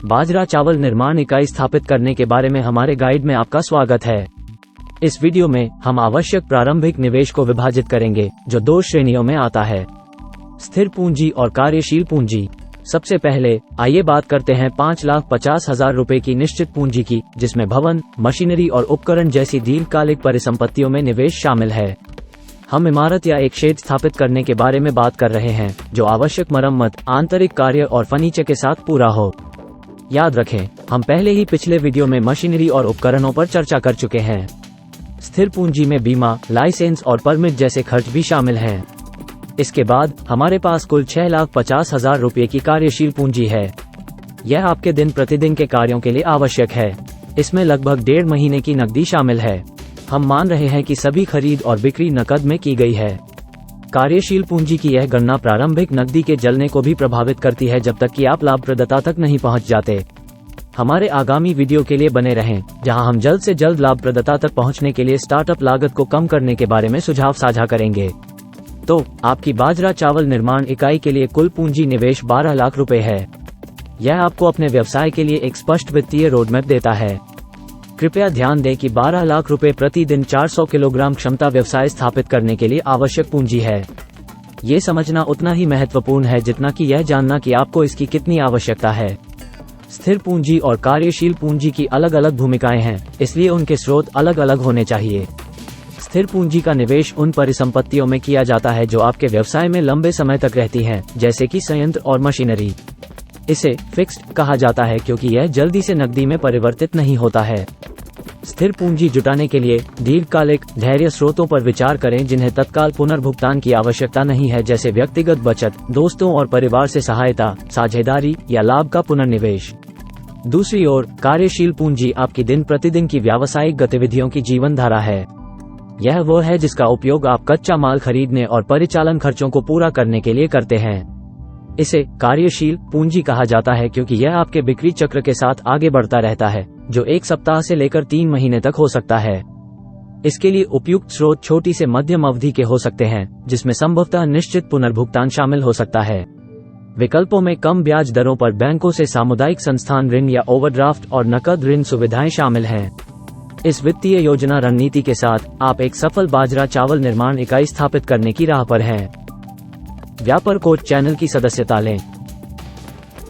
बाजरा चावल निर्माण इकाई स्थापित करने के बारे में हमारे गाइड में आपका स्वागत है। इस वीडियो में हम आवश्यक प्रारंभिक निवेश को विभाजित करेंगे, जो 2 श्रेणियों में आता है, स्थिर पूंजी और कार्यशील पूंजी। सबसे पहले आइए बात करते हैं 5,50,000 रुपए की निश्चित पूंजी की, जिसमें भवन, मशीनरी और उपकरण जैसी दीर्घकालिक परिसंपत्तियों में निवेश शामिल है। हम इमारत या एक शेड स्थापित करने के बारे में बात कर रहे हैं, जो आवश्यक मरम्मत, आंतरिक कार्य और फर्नीचर के साथ पूरा हो। याद रखें, हम पहले ही पिछले वीडियो में मशीनरी और उपकरणों पर चर्चा कर चुके हैं। स्थिर पूंजी में बीमा, लाइसेंस और परमिट जैसे खर्च भी शामिल हैं। इसके बाद हमारे पास कुल 6,50,000 रुपये की कार्यशील पूंजी है। यह आपके दिन प्रतिदिन के कार्यों के लिए आवश्यक है। इसमें लगभग 1.5 महीने की नकदी शामिल है। हम मान रहे हैं कि सभी खरीद और बिक्री नकद में की गई है। कार्यशील पूंजी की यह गणना प्रारंभिक नकदी के जलने को भी प्रभावित करती है, जब तक कि आप लाभप्रदता तक नहीं पहुंच जाते। हमारे आगामी वीडियो के लिए बने रहें, जहां हम जल्द से जल्द लाभप्रदता तक पहुंचने के लिए स्टार्टअप लागत को कम करने के बारे में सुझाव साझा करेंगे। तो आपकी बाजरा चावल निर्माण इकाई के लिए कुल पूंजी निवेश 12 लाख रुपए है। यह आपको अपने व्यवसाय के लिए एक स्पष्ट वित्तीय रोडमैप देता है। कृपया ध्यान दें कि 12 लाख रुपए प्रतिदिन 400 किलोग्राम क्षमता व्यवसाय स्थापित करने के लिए आवश्यक पूंजी है। ये समझना उतना ही महत्वपूर्ण है जितना कि यह जानना कि आपको इसकी कितनी आवश्यकता है। स्थिर पूंजी और कार्यशील पूंजी की अलग अलग भूमिकाएं हैं, इसलिए उनके स्रोत अलग अलग होने चाहिए। स्थिर पूंजी का निवेश उन परिसंपत्तियों में किया जाता है जो आपके व्यवसाय में लंबे समय तक रहती हैं, जैसे कि संयंत्र और मशीनरी। इसे फिक्स्ड कहा जाता है क्योंकि यह जल्दी से नकदी में परिवर्तित नहीं होता है। स्थिर पूंजी जुटाने के लिए दीर्घकालिक धैर्य स्रोतों पर विचार करें, जिन्हें तत्काल पुनर्भुगतान की आवश्यकता नहीं है, जैसे व्यक्तिगत बचत, दोस्तों और परिवार से सहायता, साझेदारी या लाभ का पुनर्निवेश। दूसरी ओर, कार्यशील पूंजी आपकी दिन प्रतिदिन की व्यावसायिक गतिविधियों की जीवन धारा है। यह वो है जिसका उपयोग आप कच्चा माल खरीदने और परिचालन खर्चों को पूरा करने के लिए करते हैं। इसे कार्यशील पूंजी कहा जाता है क्योंकि यह आपके बिक्री चक्र के साथ आगे बढ़ता रहता है, जो 1 सप्ताह से लेकर 3 महीने तक हो सकता है। इसके लिए उपयुक्त स्रोत छोटी से मध्यम अवधि के हो सकते हैं, जिसमें संभवतः निश्चित पुनर्भुगतान शामिल हो सकता है। विकल्पों में कम ब्याज दरों पर बैंकों से सामुदायिक संस्थान ऋण या ओवरड्राफ्ट और नकद ऋण सुविधाएं शामिल हैं। इस वित्तीय योजना रणनीति के साथ आप एक सफल बाजरा चावल निर्माण इकाई स्थापित करने की राह पर हैं। व्यापार कोच चैनल की सदस्यता लें।